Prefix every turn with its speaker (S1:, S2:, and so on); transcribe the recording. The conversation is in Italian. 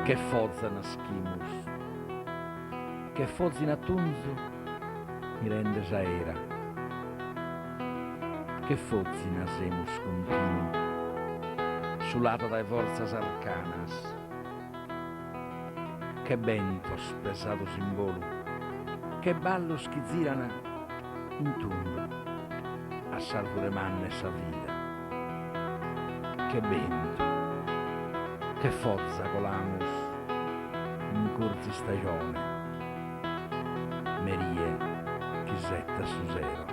S1: che fozza naschimus, che fozzi in attunzu mi rende saera, che fozzi nasemus continu, sulata dai forzas arcanas, che ventos pesados in volu, che ballos chi girana in tundu, a salvo le manne sa vida, che vento, che fozza colamus in curzi stagione, merie chi setta su zero.